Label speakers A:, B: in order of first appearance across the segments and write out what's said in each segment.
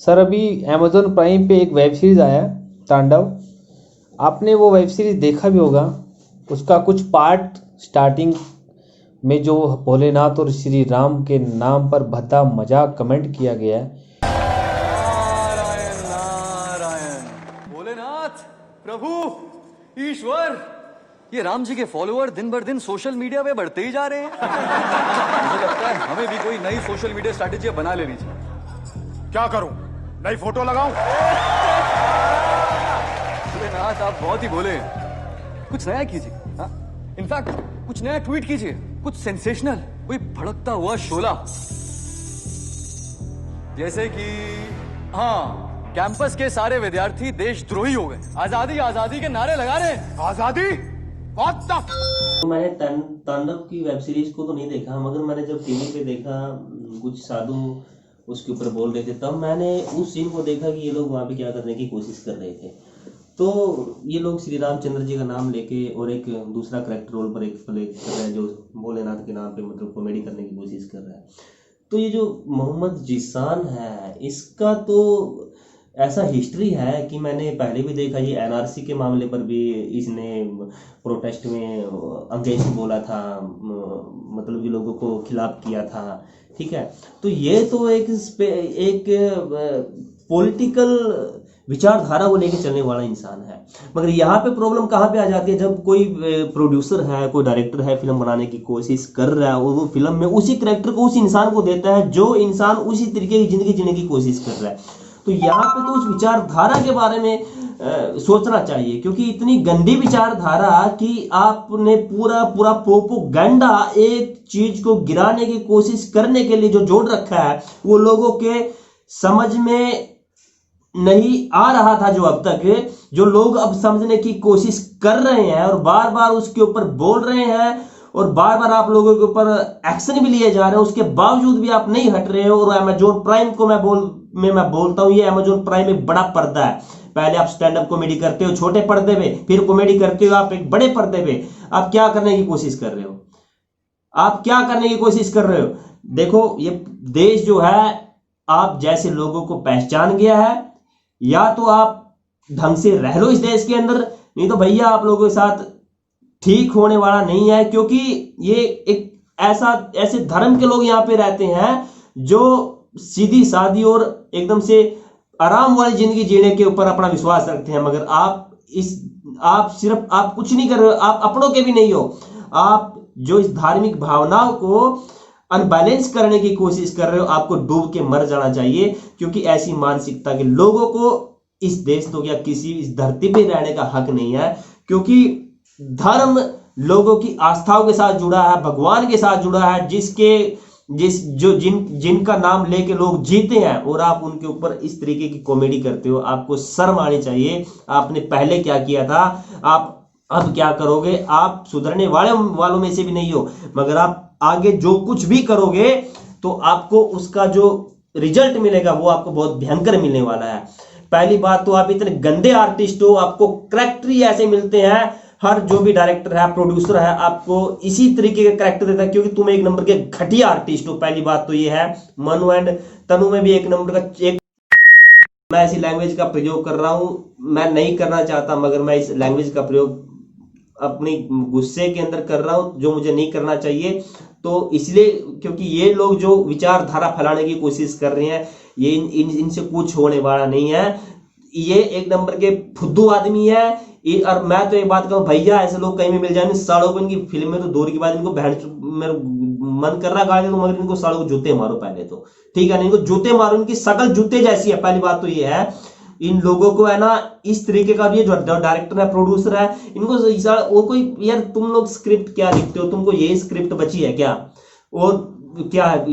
A: Sir अभी Amazon prime पे एक वेब सीरीज़ आया तांडव। आपने वो वेब सीरीज़ देखा भी होगा। उसका कुछ पार्ट स्टार्टिंग में जो भोलेनाथ और श्री राम के नाम पर भद्दा मजाक कमेंट किया गया है।
B: नारायण नारायण भोलेनाथ प्रभु ईश्वर, ये राम जी के फॉलोअर दिन भर दिन सोशल मीडिया पे बढ़ते ही जा रहे हैं। मुझे लगता है हमें भी कोई नई सोशल मीडिया स्ट्रैटेजी बना लेनी चाहिए।
C: क्या करूं? नई फोटो लगाऊं?
B: भोलेनाथ आप बहुत ही बोले, कुछ नया कीजिए। इनफैक्ट कुछ नया ट्वीट कीजिए, कुछ सेंसेशनल, कोई भड़कता हुआ शोला। जैसे कि हाँ, कैंपस के सारे विद्यार्थी देशद्रोही हो गए, आजादी आजादी के नारे लगा रहे हैं।
C: आजादी? What the
D: तो मैंने तांडव की वेब सीरीज को तो नहीं देखा, मगर मैंने जब टीवी पे देखा कुछ साधु उसके ऊपर बोल रहे थे, तब मैंने उस सीन को देखा कि ये लोग वहाँ पे क्या करने की कोशिश कर रहे थे। तो ये लोग श्री रामचंद्र जी का नाम लेके और एक दूसरा करेक्टर रोल पर एक प्ले कर रहे हैं जो भोलेनाथ के नाम पे मतलब कॉमेडी करने की कोशिश कर रहा है। तो ये जो मोहम्मद जीशान है, इसका तो ऐसा हिस्ट्री है कि मैंने पहले भी देखा। ये एनआरसी के मामले पर भी इसने प्रोटेस्ट में अंग्रेजी बोला था, मतलब ये लोगों को खिलाफ किया था। ठीक है, तो ये तो एक पॉलिटिकल विचारधारा को लेकर चलने वाला इंसान है। मगर यहाँ पे प्रॉब्लम कहाँ पे आ जाती है, जब कोई प्रोड्यूसर है, कोई डायरेक्टर है, फिल्म बनाने की कोशिश कर रहा है और वो फिल्म में उसी करेक्टर को उस इंसान को देता है जो इंसान उसी तरीके की जिंदगी जीने की कोशिश कर रहा है। तो यहाँ पे तो उस विचारधारा के बारे में सोचना चाहिए, क्योंकि इतनी गंदी विचारधारा कि आपने पूरा पूरा प्रोपोगंडा एक चीज को गिराने की कोशिश करने के लिए जो जोड़ रखा है, वो लोगों के समझ में नहीं आ रहा था। जो अब तक जो लोग अब समझने की कोशिश कर रहे हैं और बार बार उसके ऊपर बोल रहे हैं और बार बार आप लोगों के ऊपर एक्शन भी लिए जा रहे हैं, उसके बावजूद भी आप नहीं हट रहे हो। और अमेजोन प्राइम को मैं बोलता हूं, ये अमेजोन प्राइम एक बड़ा पर्दा है। पहले आप स्टैंड अप कॉमेडी करते हो छोटे पर्दे पे, फिर कॉमेडी करते हो आप एक बड़े पर्दे पे। आप क्या करने की कोशिश कर रहे हो? आप क्या करने की कोशिश कर रहे हो? देखो, ये देश जो है आप जैसे लोगों को पहचान गया है, या तो आप ढंग से रह लो इस देश के अंदर, नहीं तो भैया आप लोगों के साथ ठीक होने वाला नहीं है। क्योंकि ये एक ऐसे धर्म के लोग यहाँ पे रहते हैं जो सीधी सादी और एकदम से आराम वाली जिंदगी जीने के ऊपर अपना विश्वास रखते हैं। मगर आप कुछ नहीं कर रहे हो, आप अपनों के भी नहीं हो। आप जो इस धार्मिक भावनाओं को अनबैलेंस करने की कोशिश कर रहे हो, आपको डूब के मर जाना चाहिए। क्योंकि ऐसी मानसिकता के लोगों को इस देश तो या किसी इस धरती पे रहने का हक नहीं है। क्योंकि धर्म लोगों की आस्थाओं के साथ जुड़ा है, भगवान के साथ जुड़ा है, जिनका नाम लेके लोग जीते हैं, और आप उनके ऊपर इस तरीके की कॉमेडी करते हो। आपको शर्म आनी चाहिए। आपने पहले क्या किया था, आप अब क्या करोगे? आप सुधरने वालों में से भी नहीं हो। मगर आप आगे जो कुछ भी करोगे तो आपको उसका जो रिजल्ट मिलेगा वो आपको बहुत भयंकर मिलने वाला है। पहली बात तो आप इतने गंदे आर्टिस्ट हो, आपको करेक्टर ही ऐसे मिलते हैं। हर जो भी डायरेक्टर है, प्रोड्यूसर है, आपको इसी तरीके के करेक्टर देता है, क्योंकि तुम एक नंबर के घटिया आर्टिस्ट हो। पहली बात तो ये है। मनु एंड तनु में भी एक नंबर का एक। मैं ऐसी लैंग्वेज का प्रयोग कर रहा हूं, मैं नहीं करना चाहता, मगर मैं इस लैंग्वेज का प्रयोग अपनी गुस्से के अंदर कर रहा हूं, जो मुझे नहीं करना चाहिए। तो इसलिए क्योंकि ये लोग जो विचारधारा फैलाने की कोशिश कर रहे हैं, ये इनसे कुछ होने वाला नहीं है। ये एक नंबर के फुद्दू आदमी है। और मैं तो एक बात कहूँ भैया, ऐसे लोग कहीं भी मिल जाए सालों को, इनकी फिल्म में तो दूर की बात, इनको मेरा मन कर रहा गाली तो, मगर इनको सालों को जूते मारो पहले तो। ठीक है, इनको जूते मारो, इनकी शकल जूते जैसी है। पहली बात तो ये है, इन लोगों को है ना इस तरीके का भी, जो डायरेक्टर है, प्रोड्यूसर है, इनको वो कोई यार तुम लोग स्क्रिप्ट क्या लिखते हो? तुमको ये स्क्रिप्ट बची है क्या? और क्या है,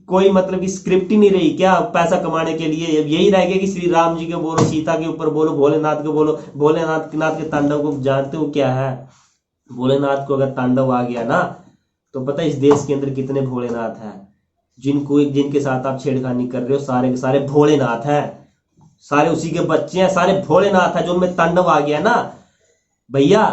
D: कोई मतलब की स्क्रिप्ट ही नहीं रही क्या पैसा कमाने के लिए? यही रह गया कि श्री राम जी के बोलो, सीता के ऊपर बोलो, भोलेनाथ के बोलो। भोलेनाथ के तांडव को जानते हो क्या है? भोलेनाथ को अगर तांडव आ गया ना, तो पता है इस देश के अंदर कितने भोलेनाथ हैं जिनके साथ आप छेड़खानी कर रहे हो। सारे के सारे भोलेनाथ हैं, सारे उसी के बच्चे हैं, सारे भोलेनाथ हैं। जो उनमें तांडव आ गया ना भैया,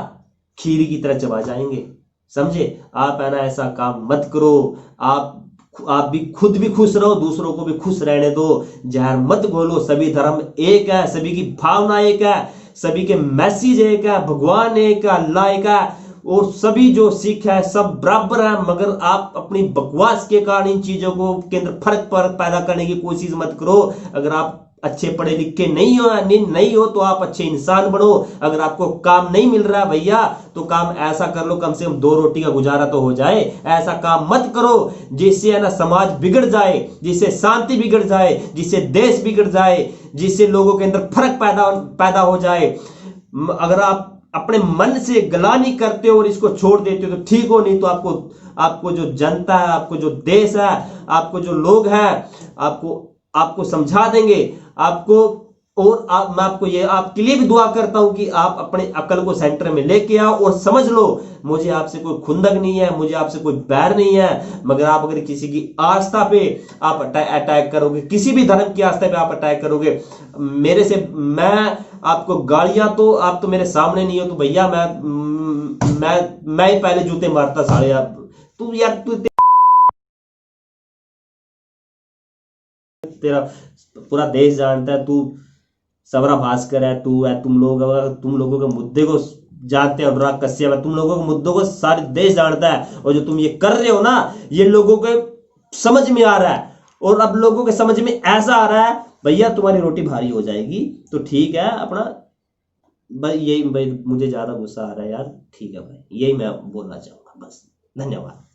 D: खीर की तरह चबा जाएंगे। समझे? आप है ना ऐसा काम मत करो। आप आप भी खुद भी खुश रहो, दूसरों को भी खुश रहने दो। जहर मत घोलो, सभी धर्म एक है, सभी की भावना एक है, सभी के मैसेज एक है, भगवान एक है, अल्लाह एक है, और सभी जो सिख है सब बराबर है। मगर आप अपनी बकवास के कारण इन चीजों को के अंदर फर्क पैदा करने की कोशिश मत करो। अगर आप अच्छे पढ़े लिखे नहीं हो तो आप अच्छे इंसान बनो। अगर आपको काम नहीं मिल रहा भैया तो काम ऐसा कर लो, कम से कम 2 रोटी का गुजारा तो हो जाए। ऐसा काम मत करो जिससे है ना समाज बिगड़ जाए, जिससे शांति बिगड़ जाए, जिससे देश बिगड़ जाए, जिससे लोगों के अंदर फर्क पैदा हो जाए। अगर आप अपने मन से गलानी करते हो और इसको छोड़ देते हो तो ठीक हो, नहीं तो आपको जो जनता है, आपको जो देश है, आपको जो लोग हैं, आपको समझा देंगे आपको। और मैं आपके लिए भी दुआ करता हूं कि आप अपने अकल को सेंटर में लेके आओ और समझ लो मुझे आपसे कोई खुंदक नहीं है, मुझे आपसे कोई बैर नहीं है। मगर आप अगर किसी की आस्था पे आप अटैक करोगे, किसी भी धर्म की आस्था पे आप अटैक करोगे, मैं आपको गालियां, तो आप तो मेरे सामने नहीं हो तो भैया मैं ही पहले जूते मारता साले। आप तू यार तेरा पूरा देश जानता है, तू सबरा भास्कर है, तुम लोगों के मुद्दे को जानते हैं, अनुराग कश्यप है, तुम लोगों के मुद्दों को सारे देश जानता है। और जो तुम ये कर रहे हो ना, ये लोगों के समझ में आ रहा है, और अब लोगों के समझ में ऐसा आ रहा है भैया तुम्हारी रोटी भारी हो जाएगी। तो ठीक है अपना भाई मुझे ज्यादा गुस्सा आ रहा है यार, ठीक है भाई, यही मैं बोलना चाहूंगा बस। धन्यवाद।